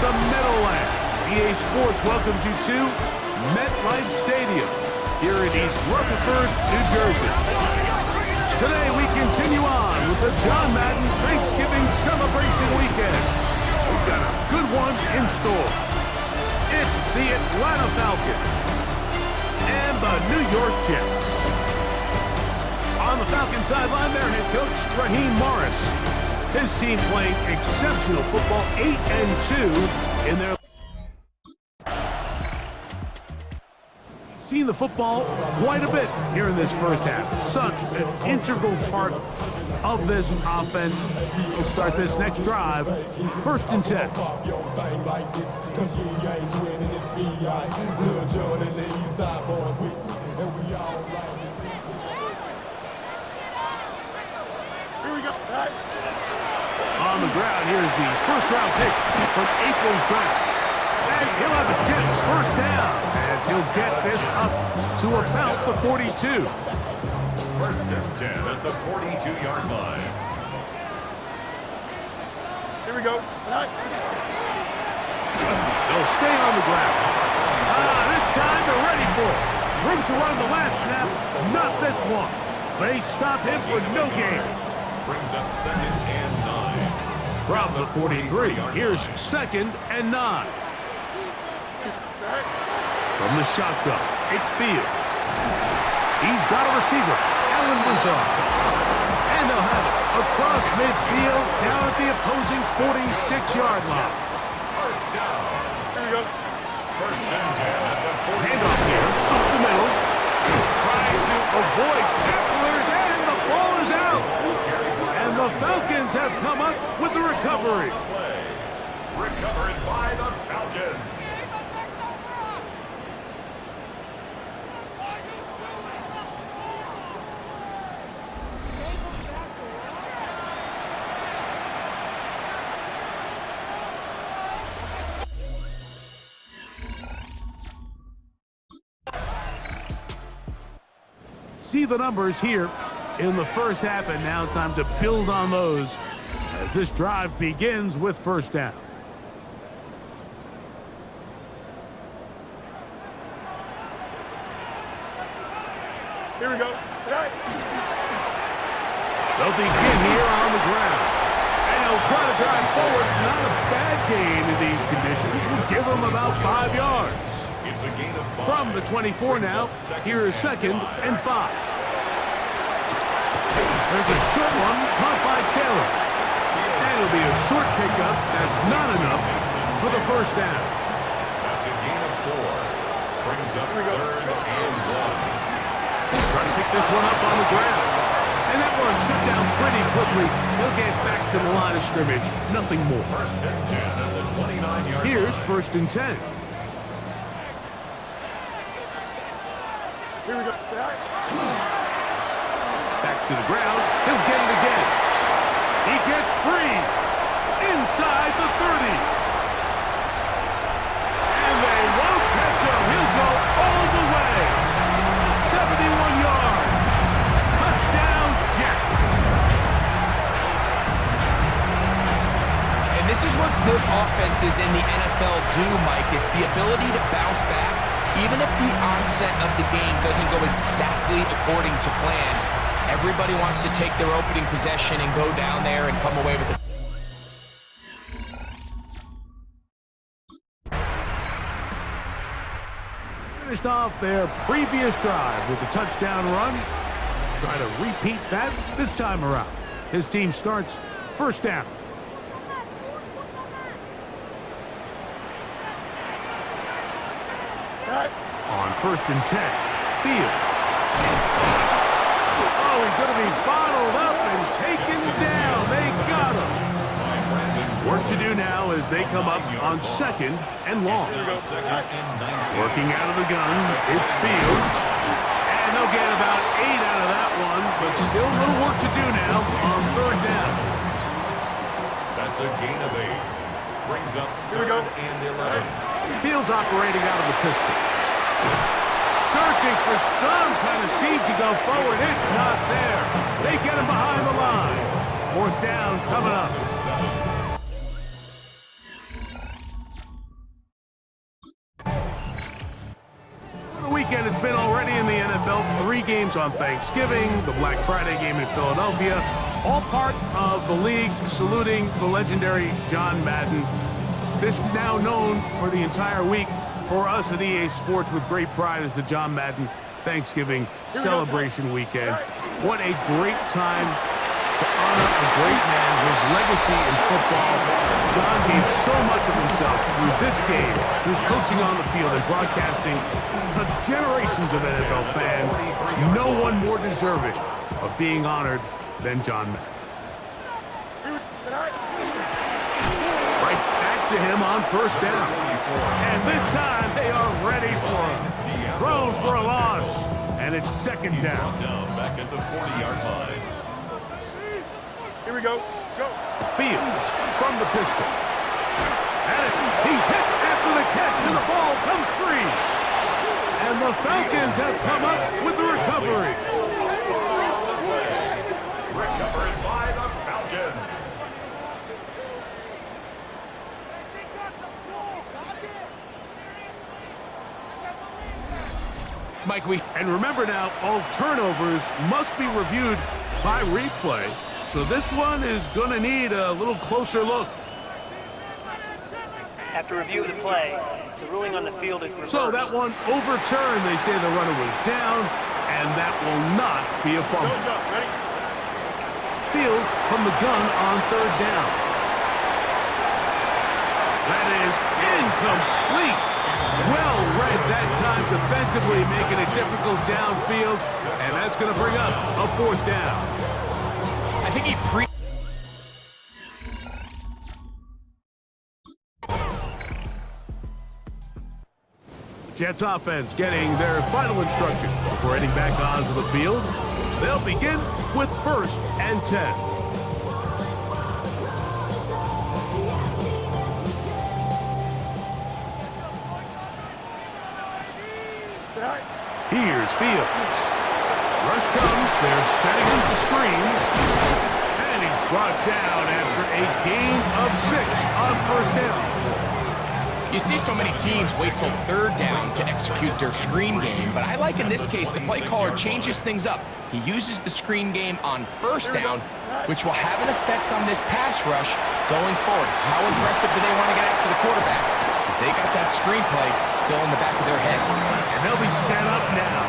the Meadowlands. EA Sports welcomes you to MetLife Stadium here in East Rutherford, New Jersey. Today we continue on with the John Madden Thanksgiving Celebration Weekend. We've got a good one in store. It's the Atlanta Falcons and the New York Jets. On the Falcons sideline, their head coach, Raheem Morris. His team played exceptional football, 8-2 in their... Seen the football quite a bit here in this first half. Such an integral part of this offense. We'll start this next drive. 1st and 10. Here we go. On the ground, here's the first-round pick from April's draft. And he'll have the Jets first down as he'll get this up to about the 42. 1st and 10 at the 42-yard line. Here we go. They'll stay on the ground. This time they're ready for it. Room to run the last snap, not this one. They stop him for no gain. Brings up 2nd and 9. From the 43, here's 2nd and 9. From the shotgun, it's Fields. He's got a receiver, Allen Lazard. And they'll have it across midfield down at the opposing 46-yard line. First down. Here we go. 1st and 10 at the 40. Handoff here, up the middle. Trying to avoid tacklers, and the ball is out. And the Falcons have come up with the recovery. Recovered by the Falcons. See the numbers here in the first half, and now time to build on those as this drive begins with 1st down. Here we go. They'll begin here on the ground, and they'll try to drive forward. Not a bad gain in these conditions. Will give them about 5 yards. It's a gain of 5. From the 24 now, here is 2nd and 5. There's a short one caught by Taylor. And it'll be a short pickup. That's not enough for the 1st down. That's a gain of 4. Brings up 3rd and 1. Trying to pick this one up on the ground. And that one shut down pretty quickly. He'll get back to the line of scrimmage. Nothing more. 1st and 10 at the 29-yard line. Here's 1st and 10. Here we go. Back to the ground. He'll get it again. He gets free. Inside the 30. And they won't catch him. He'll go all the way. 71 yards. Touchdown, Jets. And this is what good offenses in the NFL do, Mike. It's the ability to bounce back, even if the onset of the game doesn't go exactly according to plan. Everybody wants to take their opening possession and go down there and come away with it. Finished off their previous drive with a touchdown run. Try to repeat that this time around. His team starts 1st down. On 1st and 10, Fields. Oh, he's going to be bottled up and taken down. They got him. Work to do now as they come up on 2nd and long. Working out of the gun, it's Fields. And they'll get about 8 out of that one, but still a little work to do now on 3rd down. That's a gain of 8. Brings up 3rd and 11. Fields operating out of the pistol. Searching for some kind of seed to go forward. It's not there. They get him behind the line. 4th down coming up. NFL, 3 games on Thanksgiving, the Black Friday game in Philadelphia, all part of the league saluting the legendary John Madden. This now known for the entire week for us at EA Sports with great pride as the John Madden Thanksgiving celebration weekend. What a great time to honor a great man, his legacy in football. John gave so much of himself through this game, through coaching on the field and broadcasting, touched generations of NFL fans. No one more deserving of being honored than John Madden. Right back to him on first down. And this time they are ready for him. Thrown for a loss. And it's second down. Back at the 40-yard line. Here we go. Go. Fields from the pistol. And he's hit after the catch, and the ball comes free. And the Falcons have come up with the recovery. Recovered by the Falcons. Mike, And remember now, all turnovers must be reviewed by replay. So this one is going to need a little closer look. After review of the play, the ruling on the field is reversed. So that one overturned. They say the runner was down, and that will not be a fumble. Goes up. Ready? Fields from the gun on third down. That is incomplete. Well read that time defensively, making it difficult downfield, and that's going to bring up a fourth down. I think he Jets offense getting their final instruction before heading back onto the field. They'll begin with 1st and 10. Here's Fields. Rush comes. They're setting him to screen. And he's brought down after a gain of 6 on first down. You see so many teams wait till third down to execute their screen game, but I like in this case the play caller changes things up. He uses the screen game on first down, which will have an effect on this pass rush going forward. How aggressive do they want to get after the quarterback? Because they got that screen play still in the back of their head. And they'll be set up now.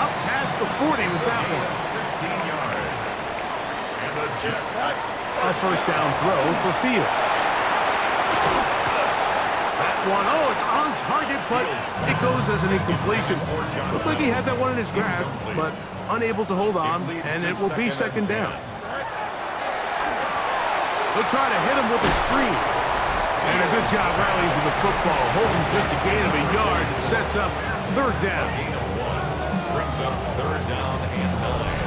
Up past the 40 with that one. 16 yards. And the Jets. A first down throw for Fields. That one, oh, it's on target, but it goes as an incompletion. Looks like he had that one in his grasp, but unable to hold on, and it will be second down. They'll try to hit him with a screen. And a good job rallying to the football, holding just a gain of a yard, sets up third down. Gain of 1. Brings up third down and 9.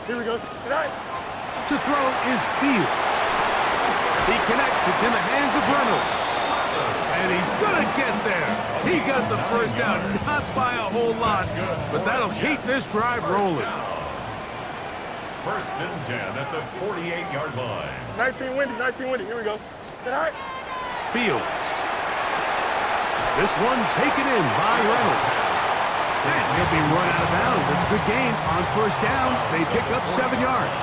Here we go. Tonight. To throw is Fields. He connects. It's in the hands of Reynolds. And he's going to get there. He got the first down, not by a whole lot, but that'll keep this drive rolling. 1st and 10 at the 48-yard line. 19 windy. Here we go. Tonight. Fields. This one taken in by Reynolds. And he'll be run out of bounds. It's a good gain on first down. They pick up 7 yards.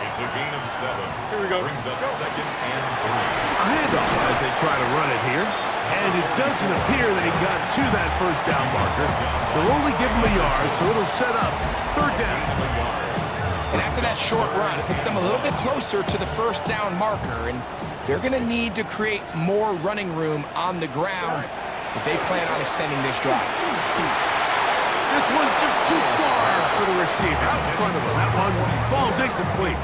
It's a gain of 7. Here we go. Brings up Go. 2nd and A handoff as they try to run it here. And it doesn't appear that he got to that first down marker. They'll only give him a yard, so it'll set up third down. And after that short run, it puts them a little bit closer to the first down marker, and they're going to need to create more running room on the ground if they plan on extending this drive. This one just too far for the receiver out in front of him. That one falls incomplete.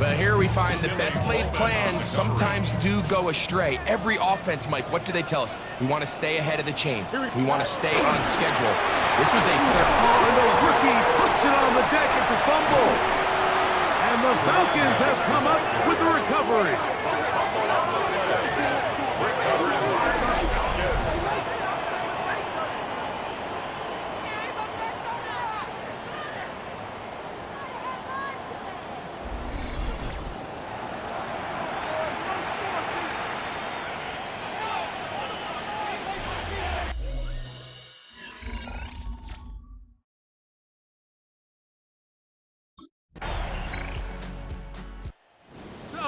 But here we find the best laid plans sometimes do go astray. Every offense, Mike, what do they tell us? We want to stay ahead of the chains. We want to stay on schedule. This was a third. Oh, and the rookie puts it on the deck. It's a fumble. And the Falcons have come up with the recovery.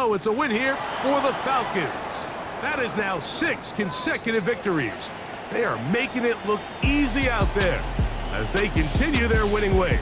So it's a win here for the Falcons. That is now 6 consecutive victories. They are making it look easy out there as they continue their winning ways.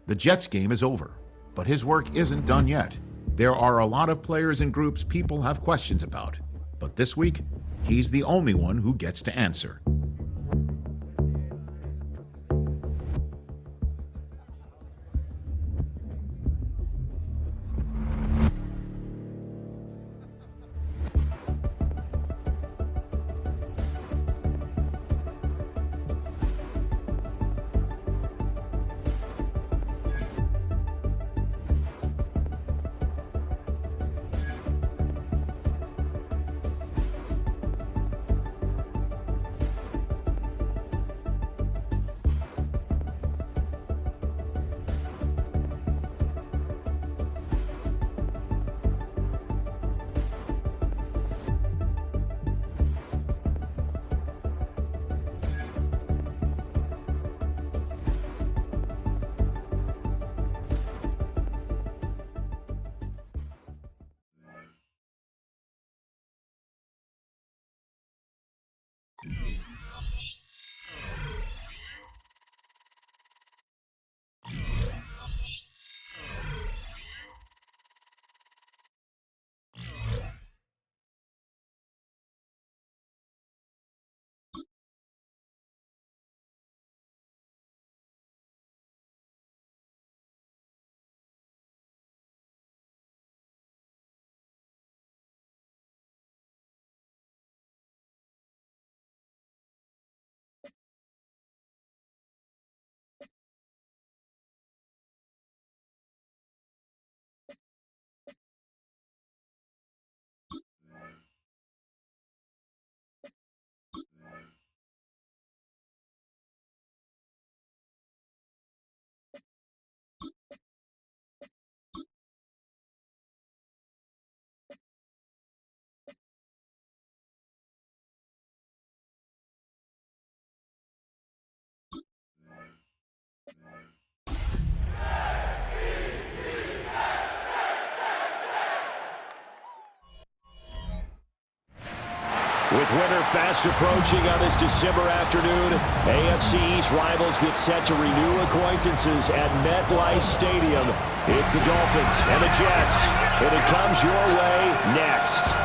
The Jets game is over, but his work isn't done yet. There are a lot of players and groups people have questions about, but this week, he's the only one who gets to answer. With winter fast approaching on this December afternoon, AFC East rivals get set to renew acquaintances at MetLife Stadium. It's the Dolphins and the Jets, and it comes your way next.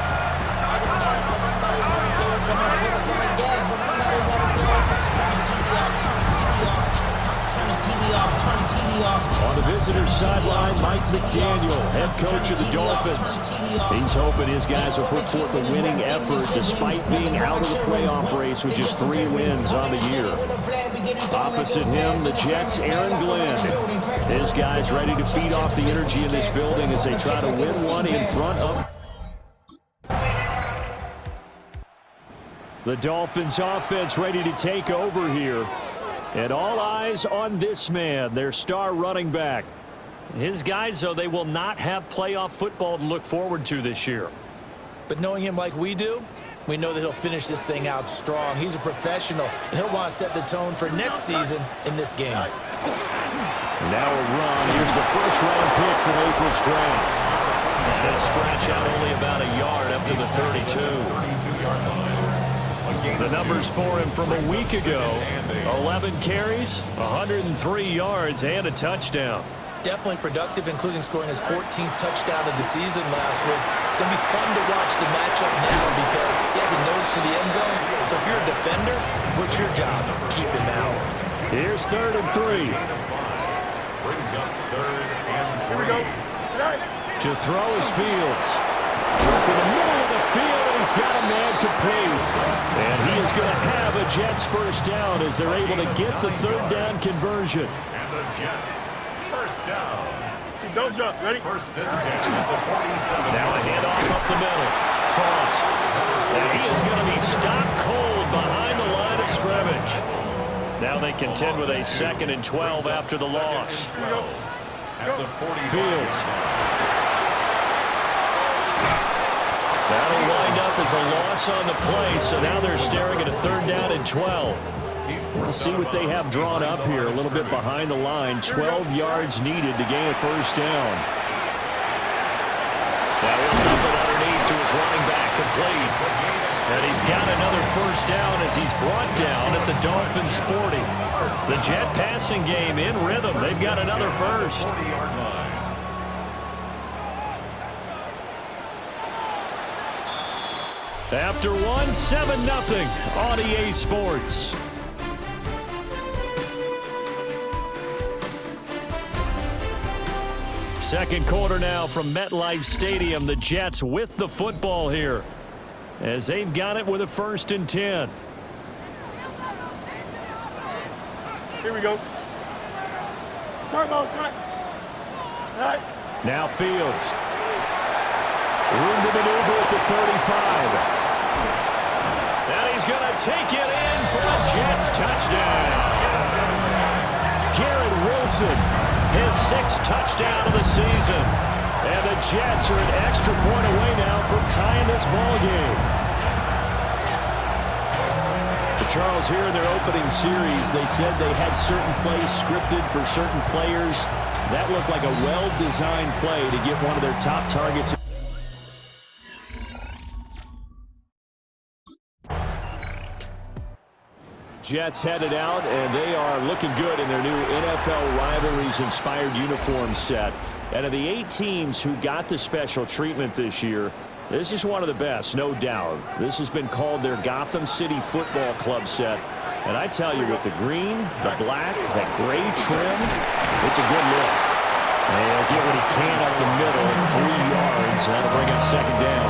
On the visitor's sideline, Mike McDaniel, head coach of the Dolphins. He's hoping his guys will put forth a winning effort despite being out of the playoff race with just 3 wins on the year. Opposite him, the Jets' Aaron Glenn. His guys ready to feed off the energy in this building as they try to win one in front of the Dolphins offense ready to take over here. And all eyes on this man, their star running back. His guys, though, they will not have playoff football to look forward to this year. But knowing him like we do, we know that he'll finish this thing out strong. He's a professional, and he'll want to set the tone for next season in this game. Now a run. Here's the first-round pick from April's draft. And he'll scratch out only about a yard up to the 32. The numbers for him from a week ago: 11 carries, 103 yards, and a touchdown. Definitely productive, including scoring his 14th touchdown of the season last week. It's going to be fun to watch the matchup now because he has a nose for the end zone. So if you're a defender, what's your job? Keep him out. Here's 3rd and 3. Brings up 3rd and 3. Here we go. To throw is Fields. In the middle of the field, and he's got a man complete. And he is going to have a Jets first down as they're able to get the third down conversion. And the Jets, first down. Don't jump. Ready? First and 10 at the 47. Now a handoff up the middle. Frost. And he is going to be stopped cold behind the line of scrimmage. Now they contend with a 2nd and 12 after the loss. At the 45. Fields. That'll wind up as a loss on the play, so now they're staring at a 3rd down and 12. We'll see what they have drawn up here. A little bit behind the line. 12 yards needed to gain a first down. Now he'll dump it underneath to his running back, complete. And he's got another first down as he's brought down at the Dolphins' 40. The Jet passing game in rhythm. They've got another first. After one, 7-0 on EA Sports. Second quarter now from MetLife Stadium. The Jets with the football here as they've got it with a 1st and 10. Here we go. Turbo, son. Right. Now Fields. Room to maneuver at the 35. And he's going to take it in for a Jets touchdown. Garrett Wilson, his 6th touchdown of the season. And the Jets are an extra point away now from tying this ball game. Charles, here in their opening series, they said they had certain plays scripted for certain players. That looked like a well-designed play to get one of their top targets. Jets headed out, and they are looking good in their new NFL rivalries-inspired uniform set. And of the 8 teams who got the special treatment this year, this is one of the best, no doubt. This has been called their Gotham City Football Club set. And I tell you, with the green, the black, that gray trim, it's a good look. And he'll get what he can up the middle, 3 yards. That'll bring up 2nd down.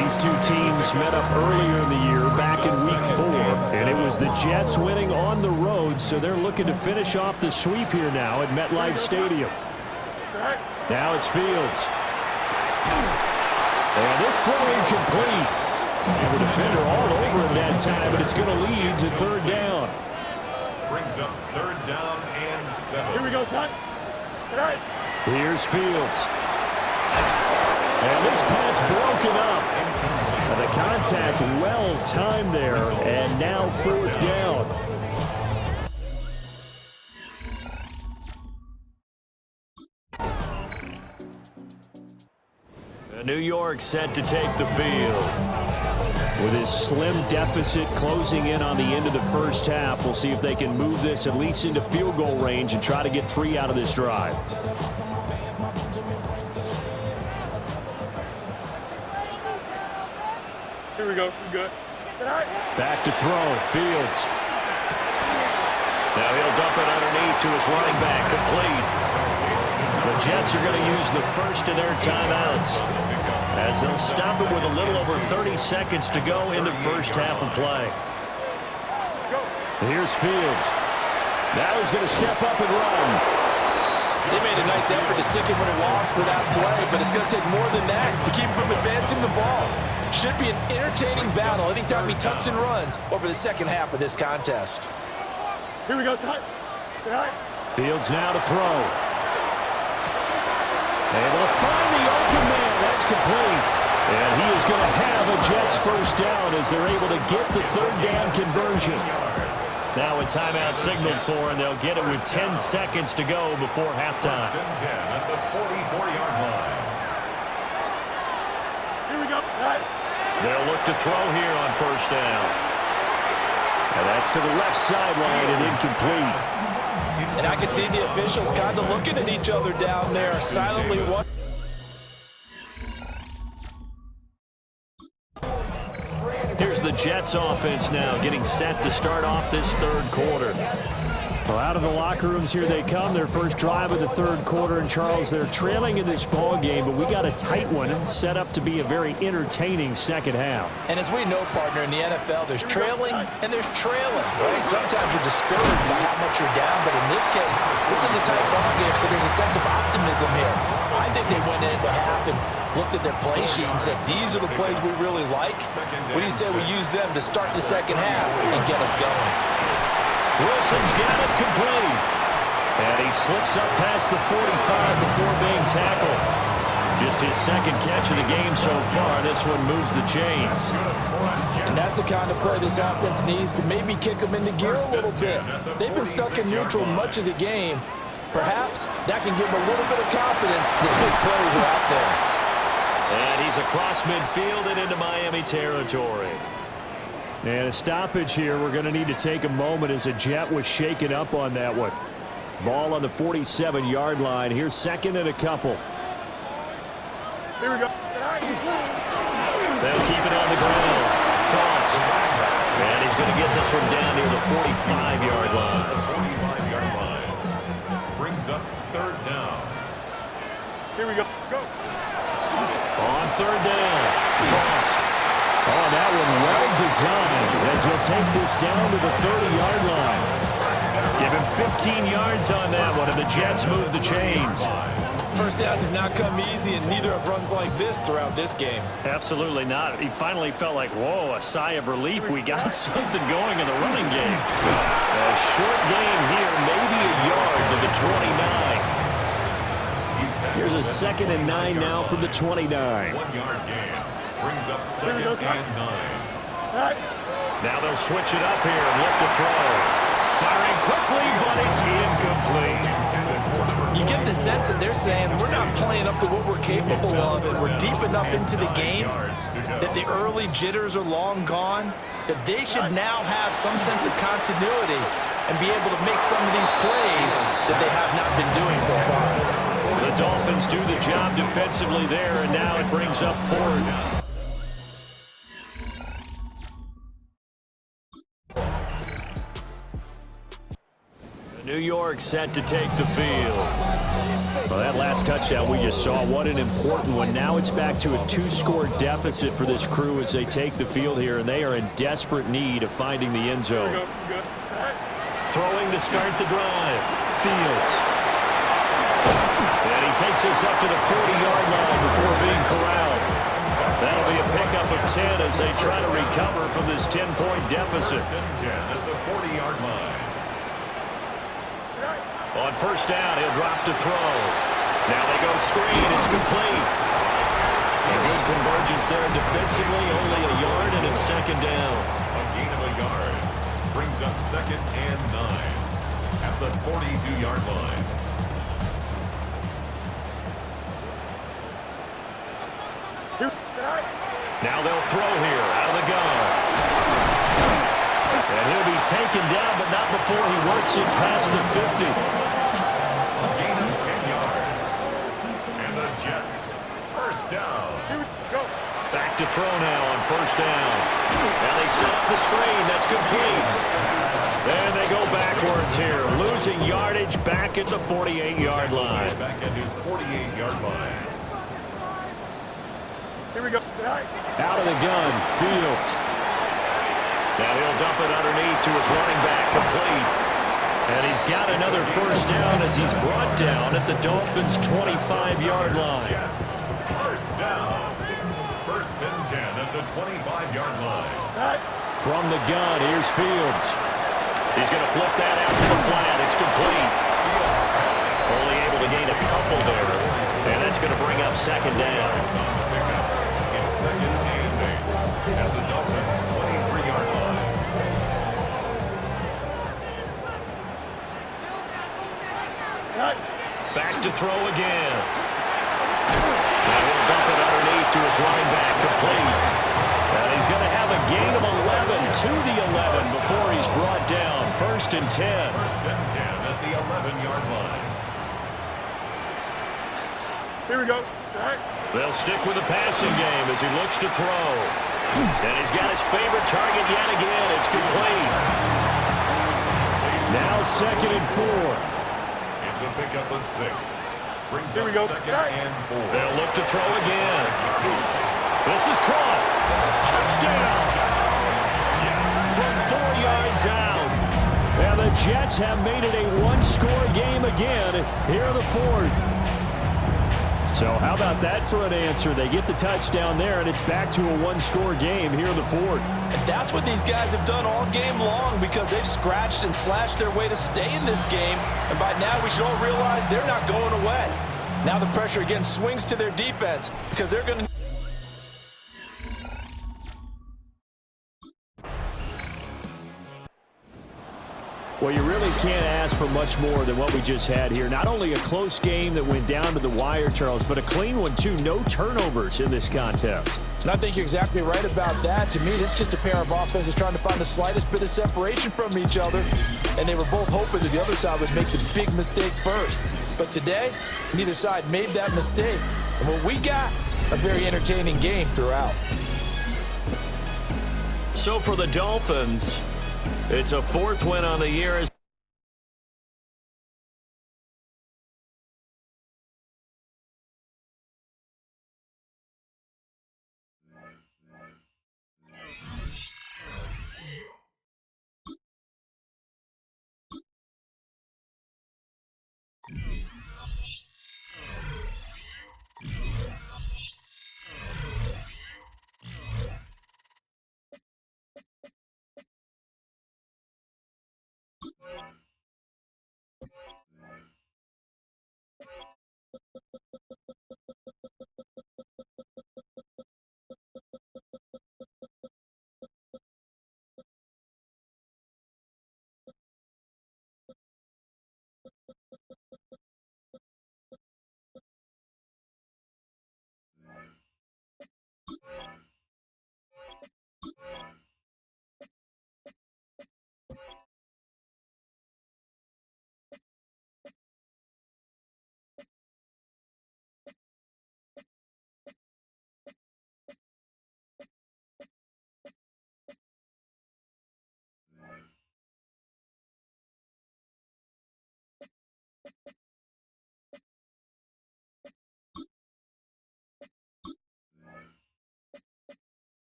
These two teams met up earlier in the year, back in Week 4, and it was the Jets winning on the road, so they're looking to finish off the sweep here now at MetLife Stadium. Now it's Fields. And this throw incomplete. And the defender all over him that time, but it's going to lead to 3rd down. Brings up 3rd down and 7. Here we go, son. Tonight. Here's Fields. And this pass broken up. And the contact well timed there. And now 4th down. New York set to take the field. With his slim deficit closing in on the end of the first half, we'll see if they can move this at least into field goal range and try to get 3 out of this drive. Here we go. We good. Tonight. Back to throw. Fields. Now he'll dump it underneath to his running back. Complete. The Jets are going to use the first of their timeouts as they'll stop it with a little over 30 seconds to go in the first half of play. Here's Fields. Now he's going to step up and run. They made a nice effort to stick him with a loss for that play, but it's going to take more than that to keep him from advancing the ball. Should be an entertaining battle anytime he tucks and runs over the second half of this contest. Here we go, tonight. Fields now to throw. And they'll find the open man. That's complete. And he is going to have a Jets first down as they're able to get the 3rd down conversion. Now a timeout signaled for, and they'll get it with 10 seconds to go before halftime. 1st and 10 at the 44-yard line. Here we go. Right. They'll look to throw here on 1st down. And that's to the left sideline and incomplete. And I can see the officials kind of looking at each other down there, silently watching. Here's the Jets offense now getting set to start off this 3rd quarter. Well, out of the locker rooms here they come. Their first drive of the third quarter. And, Charles, they're trailing in this ball game, but we got a tight one set up to be a very entertaining second half. And as we know, partner, in the NFL, there's trailing and there's trailing, right? Sometimes you're discouraged by how much you're down, but in this case, this is a tight ball game, so there's a sense of optimism here. I think they went into half and looked at their play sheet and said, these are the plays we really like. What do you say we use them to start the second half and get us going? Wilson's got it complete. And he slips up past the 45 before being tackled. Just his second catch of the game so far. This one moves the chains. And that's the kind of play this offense needs to maybe kick them into gear a little bit. They've been stuck in neutral much of the game. Perhaps that can give them a little bit of confidence that big plays are out there. And he's across midfield and into Miami territory. And a stoppage here. We're going to need to take a moment as a Jet was shaken up on that one. Ball on the 47-yard line. Here's second and a couple. Here we go. They'll keep it on the ground. Frost. And he's going to get this one down near the 45-yard line. 45-yard line. Brings up third down. Here we go. Go. On third down. Frost. Oh, that one well designed as he'll take this down to the 30-yard line. Give him 15 yards on that one, and the Jets move the chains. First downs have not come easy, and neither have runs like this throughout this game. Absolutely not. He finally felt like, whoa, a sigh of relief. We got something going in the running game. A short gain here, maybe a yard to the 29. Here's a 2nd and 9 now from the 29. 1-yard gain. Brings up second and 9. Now they'll switch it up here and look to throw. Firing quickly, but it's incomplete. You get the sense that they're saying we're not playing up to what we're capable of, and we're deep enough into the game that the early jitters are long gone, that they should now have some sense of continuity and be able to make some of these plays that they have not been doing so far. The Dolphins do the job defensively there, and now it brings up fourth. New York set to take the field. Well, that last touchdown we just saw, what an important one. Now it's back to a 2-score deficit for this crew as they take the field here, and they are in desperate need of finding the end zone. Throwing to start the drive. Fields. And he takes us up to the 40-yard line before being corralled. That'll be a pickup of 10 as they try to recover from this 10-point deficit. 10 at the 40-yard line. On first down, he'll drop to throw. Now they go screen. It's complete. A good convergence there defensively. Only a yard, and it's second down. A gain of a yard. Brings up second and 9 at the 42-yard line. Now they'll throw here out of the gun. And he'll be taken down, but not before he works it past the 50. A gain of 10 yards. And the Jets, first down. Back to throw now on first down. Now they set up the screen. That's complete. And they go backwards here, losing yardage back at the 48-yard line. Back at his 48-yard line. Here we go. Out of the gun, Fields. Now he'll dump it underneath to his running back, complete. And he's got another first down as he's brought down at the Dolphins' 25-yard line. Jets, first down. First and 10 at the 25-yard line. From the gun, here's Fields. He's going to flip that out to the flat. It's complete. Only able to gain a couple there. And that's going to bring up second down. It's second and 8 at the Dolphins' 23-yard line. Back to throw again. Now he'll dump it underneath to his running back, complete. And he's going to have a gain of 11 to the 11 before he's brought down. First and 10. First and 10 at the 11-yard line. Here we go. They'll stick with the passing game as he looks to throw. And he's got his favorite target yet again. It's complete. Now 2nd and 4. It's a pickup of 6. Brings Here we up go. 2nd and 4. They'll look to throw again. This is caught. Touchdown. From 4 yards out. And the Jets have made it a one-score game again here in the 4th. So how about that for an answer? They get the touchdown there, and it's back to a one-score game here in the 4th. And that's what these guys have done all game long because they've scratched and slashed their way to stay in this game. And by now we should all realize they're not going away. Now the pressure again swings to their defense because they're going to... Well, you really can't ask for much more than what we just had here. Not only a close game that went down to the wire, Charles, but a clean one, too. No turnovers in this contest. And I think you're exactly right about that. To me, this is just a pair of offenses trying to find the slightest bit of separation from each other. And they were both hoping that the other side would make the big mistake first. But today, neither side made that mistake. And what we got, a very entertaining game throughout. So for the Dolphins, it's a 4th win on the year.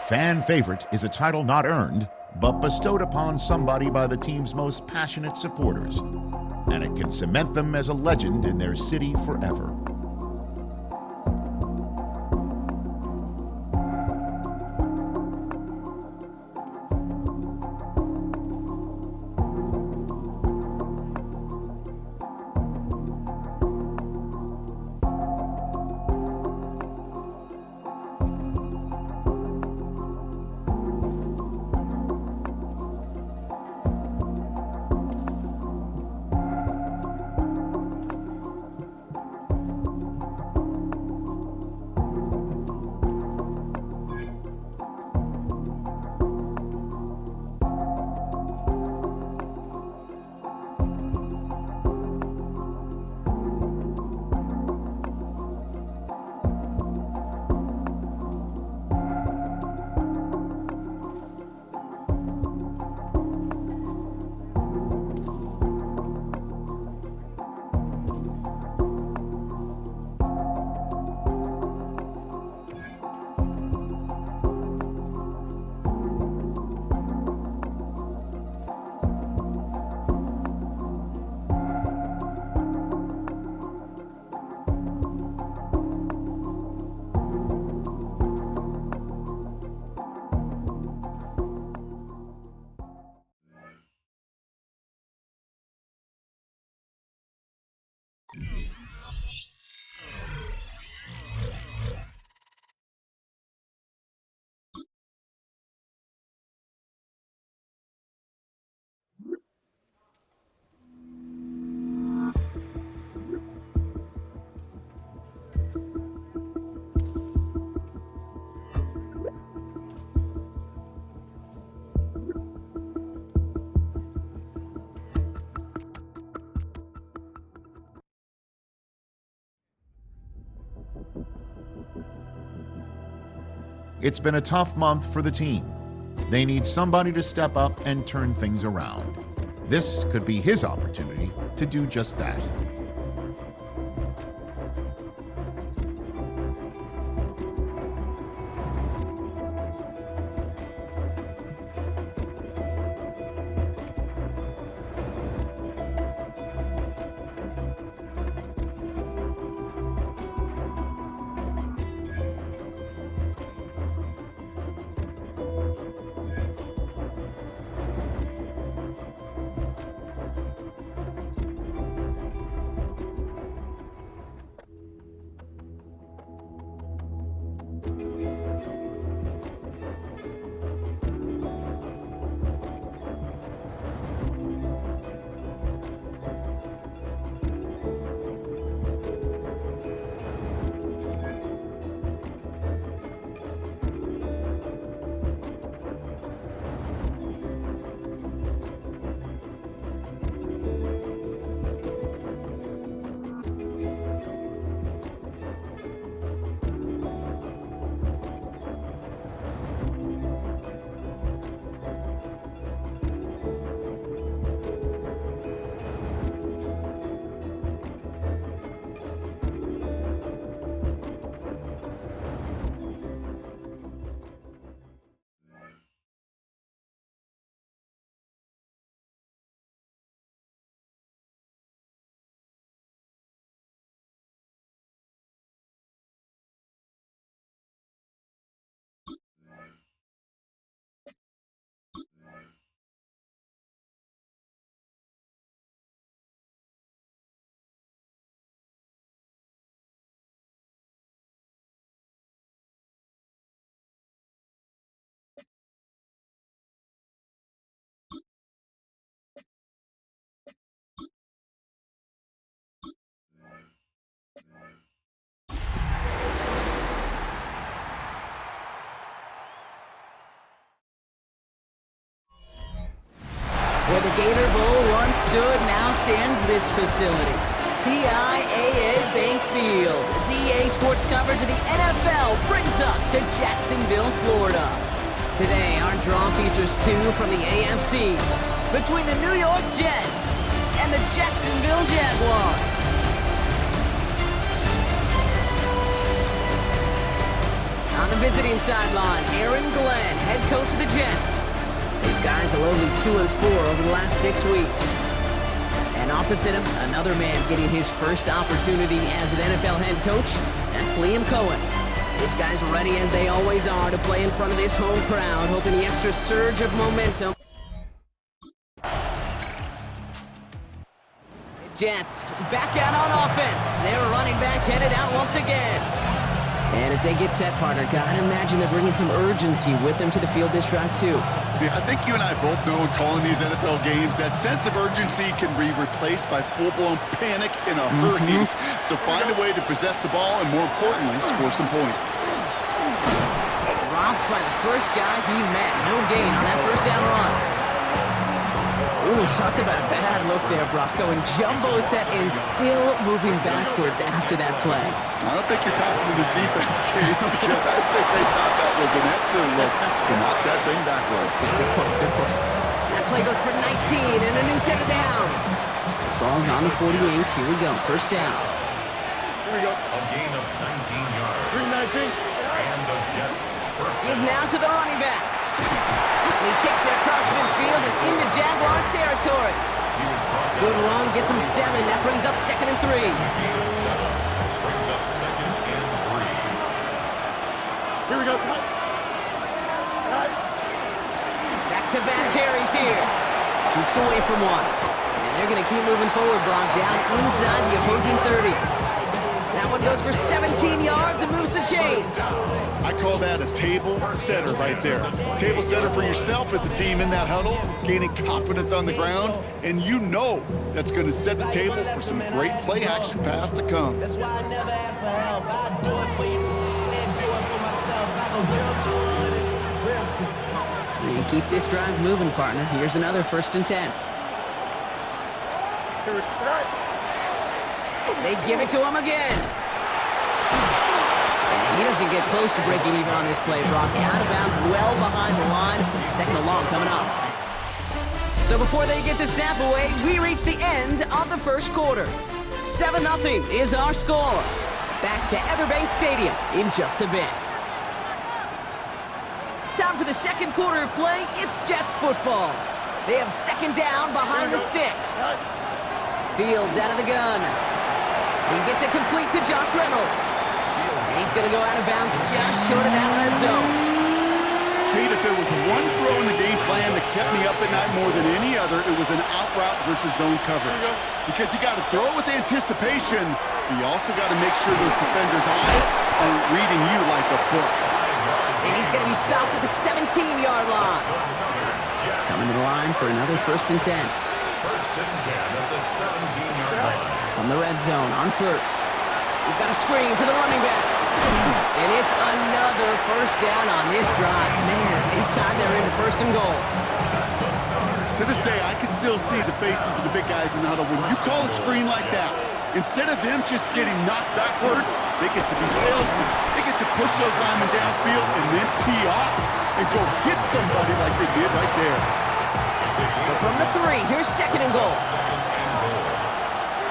Fan favorite is a title not earned, but bestowed upon somebody by the team's most passionate supporters, and it can cement them as a legend in their city forever. It's been a tough month for the team. They need somebody to step up and turn things around. This could be his opportunity to do just that. Where the Gator Bowl once stood, now stands this facility. TIAA Bank Field. As EA Sports coverage of the NFL brings us to Jacksonville, Florida. Today, our draw features two from the AFC between the New York Jets and the Jacksonville Jaguars. On the visiting sideline, Aaron Glenn, head coach of the Jets. These guys are only 2-4 over the last 6 weeks. And opposite him, another man getting his first opportunity as an NFL head coach. That's Liam Cohen. These guys are ready as they always are to play in front of this home crowd, hoping the extra surge of momentum. Jets back out on offense. They're running back headed out once again. And as they get set, partner, gotta imagine they're bringing some urgency with them to the field this drive, too. Yeah, I think you and I both know in calling these NFL games, that sense of urgency can be replaced by full-blown panic in a hurry. So find a way to possess the ball and, more importantly, score some points. Dropped by the first guy he met. No gain on that first down run. Ooh, talk about a bad look there, Brock. Going jumbo set and still moving backwards after that play. I don't think you're talking to this defense, Kate, because I think they thought that was an excellent look to knock that thing backwards. Good point, good point. That play goes for 19 and a new set of downs. Ball's on the 48. Here we go. First down. Here we go. A gain of 19 yards. 319. And the Jets first Give down. now to the running back. He takes it across midfield and into Jaguars territory. Good run, gets him 7. That brings up 2nd and 3. Gain of 7. Brings up 2nd and 3. Here we go. Back-to-back carries here. Jukes away from one. And they're going to keep moving forward, Brock, down inside the opposing 30. That one goes for 17 yards and moves the chains. I call that a table setter right there. Table setter for yourself as a team in that huddle, gaining confidence on the ground, and you know that's going to set the table for some great play action pass to come. That's why I never ask for help. I do it for you and do it for myself. I go 0 to 1. And keep this drive moving, partner. Here's another 1st and 10. They give it to him again. And he doesn't get close to breaking even on this play, Brock. Out of bounds, well behind the line. Second and long coming up. So before they get the snap away, we reach the end of the first quarter. 7-0 is our score. Back to Everbank Stadium in just a bit. Time for the second quarter of play. It's Jets football. They have second down behind the sticks. Fields out of the gun. He gets it complete to Josh Reynolds. And he's going to go out of bounds just short of that red zone. Kate, if there was one throw in the game plan that kept me up at night more than any other, it was an out route versus zone coverage. Because you got to throw it with anticipation, but you also got to make sure those defenders' eyes are reading you like a book. And he's going to be stopped at the 17-yard line. Coming to the line for another 1st and 10. 1st and 10 at the 17-yard line. From the red zone on first. We've got a screen to the running back. And it's another 1st down on this drive. Man, this time they're into 1st and goal. To this day, I can still see the faces of the big guys in the huddle. When you call a screen like that, instead of them just getting knocked backwards, they get to be salesmen. They get to push those linemen downfield and then tee off and go hit somebody like they did right there. So from the 3, here's 2nd and goal.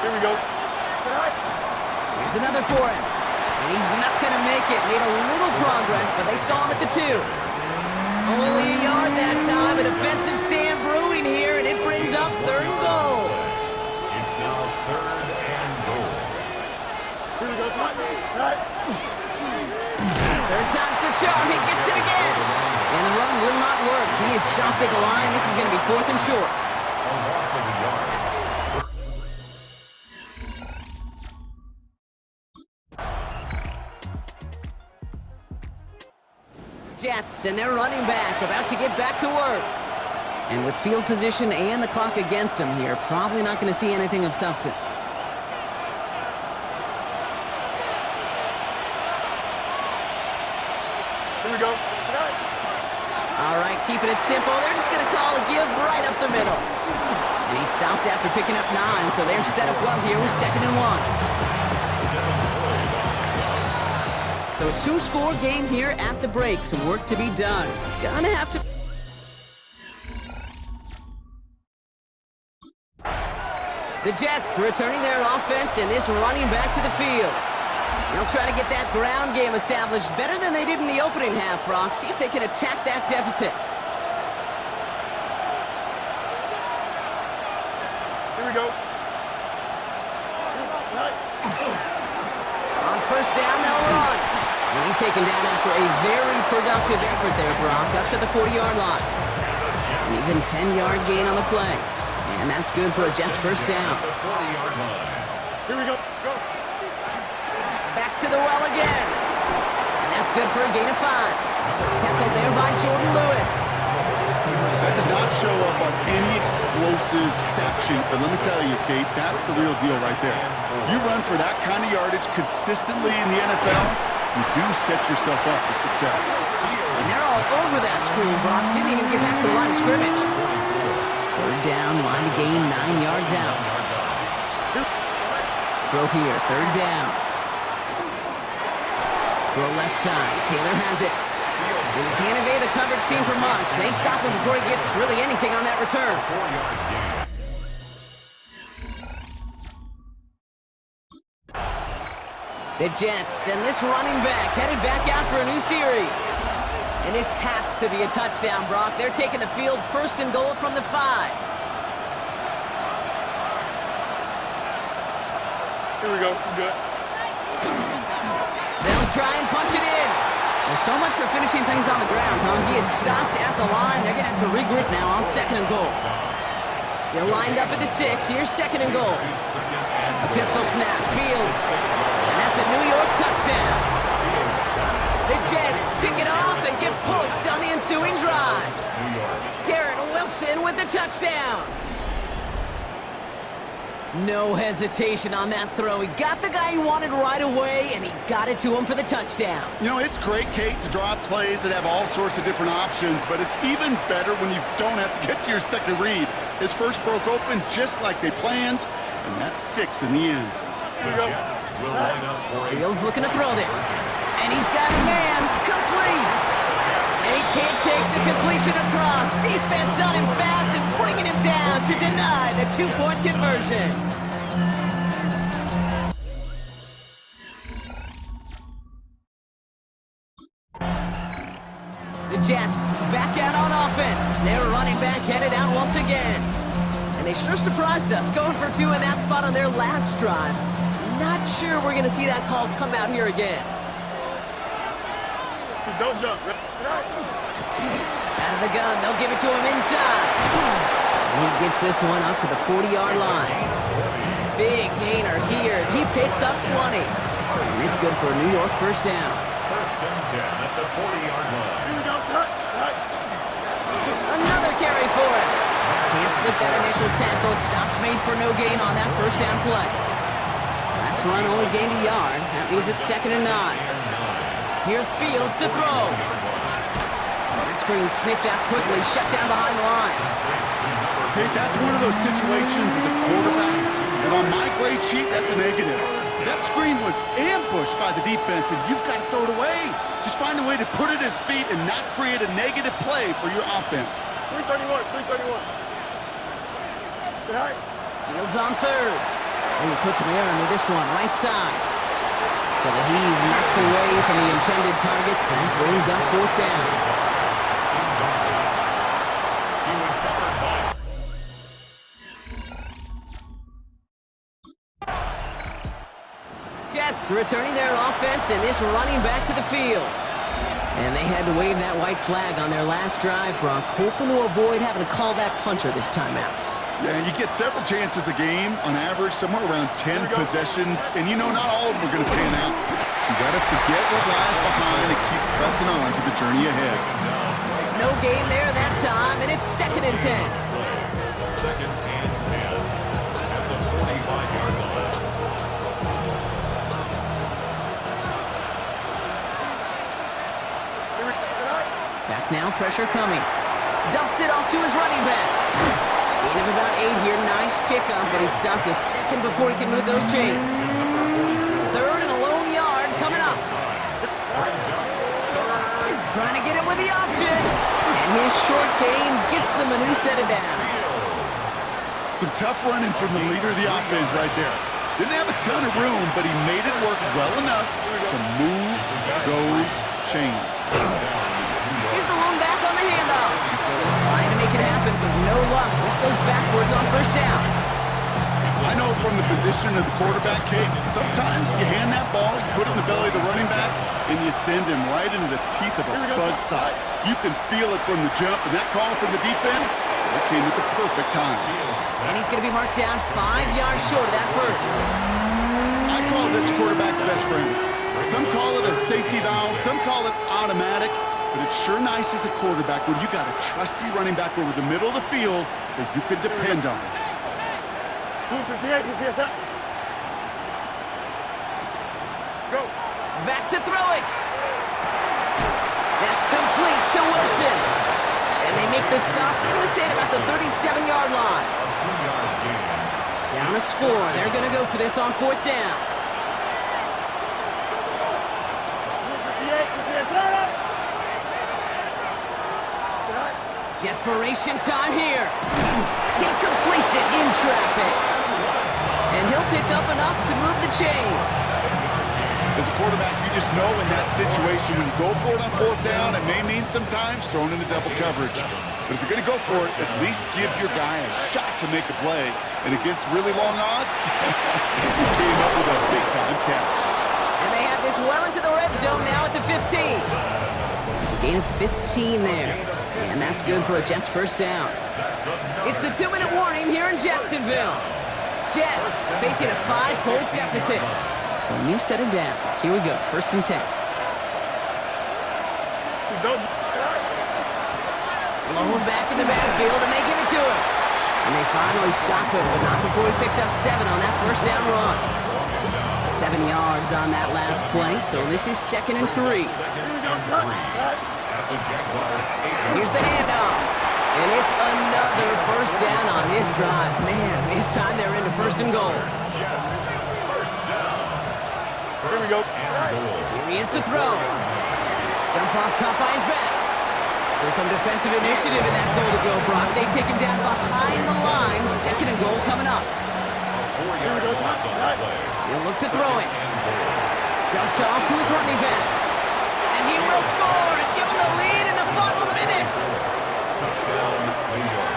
Here we go. Here's another for him. And he's not going to make it. Made a little progress, but they stall him at the 2. Only a yard that time. A defensive stand brewing here, and it brings up 3rd and goal. It's now 3rd and goal. Here we go. 3rd time's the charm. He gets it again. And the run will not work. He is shocked at the line. This is going to be 4th and short. A loss of a yard. Jets and their running back about to get back to work. And with field position and the clock against him here, probably not going to see anything of substance. Here we go. All right, keeping it simple. They're just going to call a give right up the middle. And he stopped after picking up 9, so they're set up well here with 2nd and 1. So a 2-score game here at the break. Some work to be done. Gonna have to... The Jets returning their offense and this running back to the field. They'll try to get that ground game established better than they did in the opening half, Brock. See if they can attack that deficit. Here we go. On 1st down, they'll run. And he's taken down after a very productive effort there, Brock, up to the 40-yard line. An even 10-yard gain on the play. And that's good for a Jets 1st down. Here we go. Go. Back to the well again. And that's good for a gain of 5. Tackled there by Jordan Lewis. That does not show up on any explosive stat sheet, but let me tell you, Kate, that's the real deal right there. You run for that kind of yardage consistently in the NFL, you do set yourself up for success. And they're all over that screen, Brock. Didn't even get back to the line of scrimmage. 3rd down, line to gain 9 yards out. Throw here, 3rd down. Throw left side, Taylor has it. And he can't evade the coverage team for much. They stop him before he gets really anything on that return. The Jets and this running back headed back out for a new series. And this has to be a touchdown, Brock. They're taking the field 1st and goal from the 5. Here we go. Good. They'll try and punch it in. Well, so much for finishing things on the ground, huh? He is stopped at the line. They're going to have to regroup now on 2nd and goal. Still lined up at the 6. Here's 2nd and goal. A pistol snap. Fields. And that's a New York touchdown. The Jets pick it off and get points on the ensuing drive. Garrett Wilson with the touchdown. No hesitation on that throw. He got the guy he wanted right away, and he got it to him for the touchdown. You know, it's great, Kate, to draw plays that have all sorts of different options, but it's even better when you don't have to get to your second read. His first broke open just like they planned, and that's 6 in the end. Fields looking to throw this. And he's got a man. Complete. And he can't take the completion across. Defense on him fast and bringing him down to deny the two-point conversion. The Jets back out on offense. Their running back headed out once again. And they sure surprised us, going for 2 in that spot on their last drive. Not sure we're going to see that call come out here again. Don't jump. Out of the gun, they'll give it to him inside. And he gets this one up to the 40-yard line. Big gainer here as he picks up 20. And it's good for a New York first down. First and 10 at the 40-yard line. Another carry for him. Can't slip that initial tackle. Stops made for no gain on that first down play. Last run only gained a yard. That means it's 2nd and 9. Here's Fields to throw. That screen sniffed out quickly, shut down behind the line. Okay, that's one of those situations as a quarterback, and on my grade sheet, that's a negative. That screen was ambushed by the defense, and you've got to throw it away. Just find a way to put it at his feet and not create a negative play for your offense. 331. Fields on 3rd. And he puts Mayer into this one, right side. So the heave knocked away from the intended targets and brings up 4th down. Jets returning their offense and this running back to the field. And they had to wave that white flag on their last drive, Bronk, hoping to avoid having to call that punter this time out. Yeah, you get several chances a game, on average, somewhere around 10 possessions, and you know not all of them are going to pan out. So you got to forget what lies behind and keep pressing on to the journey ahead. No gain there that time, and it's 2nd and 10. 2nd and 10 at the 45-yard line. Back now, pressure coming. Dumps it off to his running back. Gain of about 8 here. Nice pickup, but he stopped a second before he can move those chains. 3rd and a lone yard coming up. Trying to get him with the option. And his short gain gets them a new set of downs. Some tough running from the leader of the offense right there. Didn't have a ton of room, but he made it work well enough to move those chains. Here's the lone back on the handoff. Trying to make it happen, but no luck. This goes backwards on 1st down. I know from the position of the quarterback, Kate, sometimes you hand that ball, you put it in the belly of the running back, and you send him right into the teeth of a buzzsaw. You can feel it from the jump, and that call from the defense, that came at the perfect time. And he's going to be marked down 5 yards short of that first. I call this quarterback's best friend. Some call it a safety valve, some call it automatic, but it's sure nice as a quarterback when you got a trusty running back over the middle of the field that you can depend on. Go. Back to throw it. That's complete to Wilson. And they make the stop. I'm going to say it about the 37-yard line. Down a score. They're going to go for this on 4th down. Desperation time here. He completes it in traffic. And he'll pick up enough to move the chains. As a quarterback, you just know in that situation, when you go for it on 4th down, it may mean sometimes throwing into double coverage. But if you're going to go for it, at least give your guy a shot to make a play. And against really long odds, he came up with a big-time catch. And they have this well into the red zone now at the 15. Gain of 15 there. And that's good for a Jets first down. It's the 2-minute warning here in Jacksonville. Jets facing a 5-point deficit. So a new set of downs. Here we go, 1st and 10. Lone back in the backfield, and they give it to him. And they finally stop him, but not before he picked up 7 on that first down run. 7 yards on that last play, so this is 2nd and 3. Here's the handoff. And it's another first down on this drive. Man, this time they're into 1st and goal. Here we go. Here he is to throw. Jump off caught by his back. So some defensive initiative in that goal to go, Brock. They take him down behind the line. 2nd and goal coming up. He'll look to throw it. Dumped off to his running back. And he will score and give him the lead in the final minute. Touchdown, New York.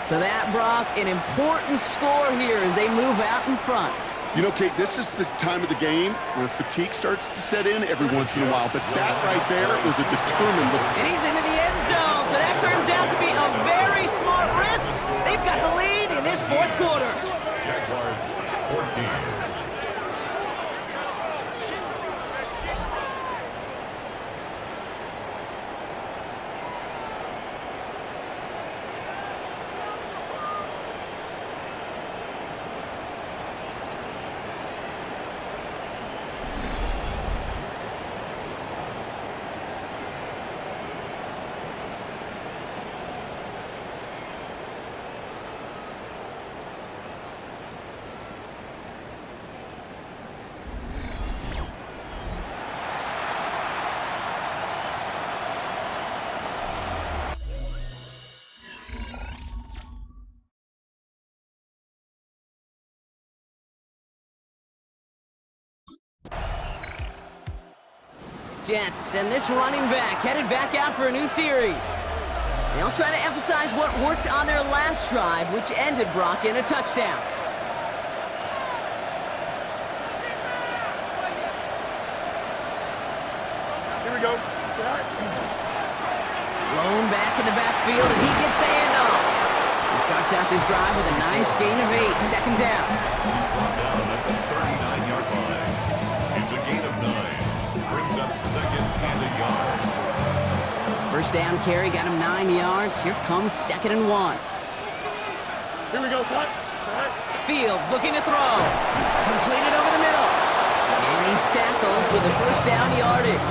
So that, Brock, an important score here as they move out in front. You know, Kate, this is the time of the game where fatigue starts to set in every once in a while, but that right there was a determined look. And he's into the end zone, so that turns out to be a very smart risk. They've got the lead in this 4th quarter. Jaguars 14. Jets, and this running back headed back out for a new series. They'll try to emphasize what worked on their last drive, which ended, Brock, in a touchdown. Here we go. Blown back in the backfield, and he gets the handoff. He starts out this drive with a nice gain of 8, 2nd down. He's brought down at the 39-yard line. It's a gain of 9. Brings up 2nd and a yard. 1st down carry got him 9 yards. Here comes 2nd and 1. Here we go, son. Fields looking to throw. Completed over the middle. And he's tackled with a 1st down yardage.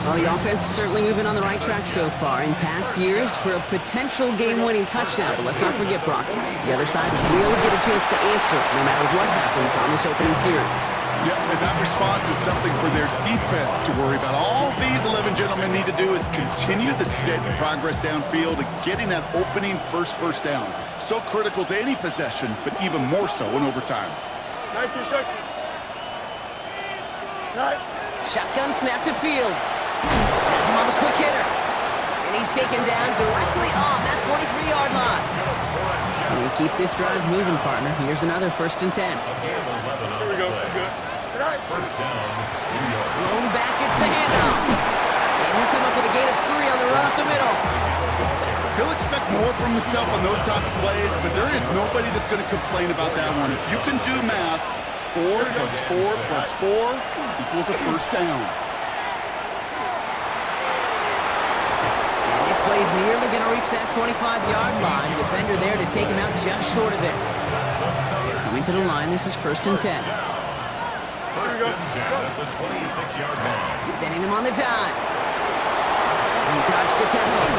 Well, the offense is certainly moving on the right track so far in past years for a potential game-winning touchdown. But let's not forget, Brock, the other side will get a chance to answer no matter what happens on this opening series. Yeah, and that response is something for their defense to worry about. All these 11 gentlemen need to do is continue the steady progress downfield and getting that opening first down. So critical to any possession, but even more so in overtime. 19 instruction. Shotgun snap to Fields. Has him on the quick hitter. And he's taken down directly on that 43-yard line. And we keep this drive moving, partner. Here's another 1st and 10. Here we go. Good. 1st down, New York. Blown back, gets the handoff. And he'll come up with a gain of 3 on the run up the middle. He'll expect more from himself on those type of plays, but there is nobody that's going to complain about that one. If you can do math, 4 plus 4 plus 4 equals a 1st down. And this play's nearly going to reach that 25-yard line. Defender there to take him out just short of it. Coming to the line, this is 1st and 10. 1st and 10 at the 26-yard line. Sending him on the dive. And he dodged the tackle.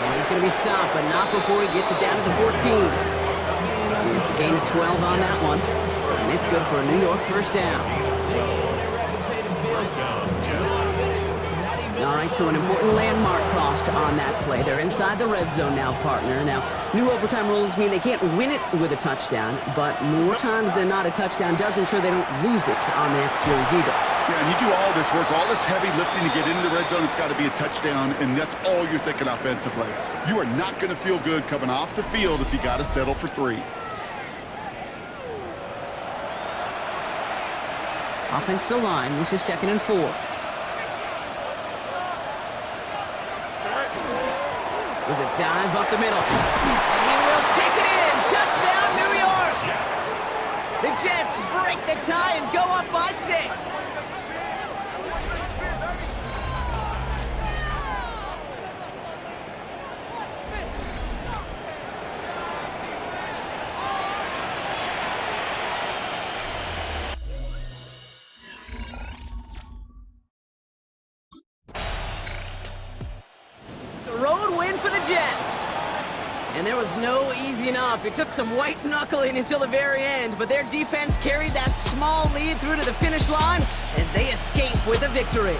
And he's going to be stopped, but not before he gets it down to the 14. And it's a gain of 12 on that one. And it's good for a New York 1st down. 1st down, Jets. All right, so an important landmark crossed on that play. They're inside the red zone now, partner. Now, new overtime rules mean they can't win it with a touchdown, but more times than not, a touchdown does ensure they don't lose it on the next series either. Yeah, and you do all this work, all this heavy lifting to get into the red zone, it's got to be a touchdown, and that's all you're thinking offensively. You are not going to feel good coming off the field if you got to settle for 3. Offensive line, this is 2nd and 4. There's a dive up the middle. And he will take it in. Touchdown, New York! The Jets break the tie and go up by 6. no easing up. It took some white knuckling until the very end, but their defense carried that small lead through to the finish line as they escape with a victory.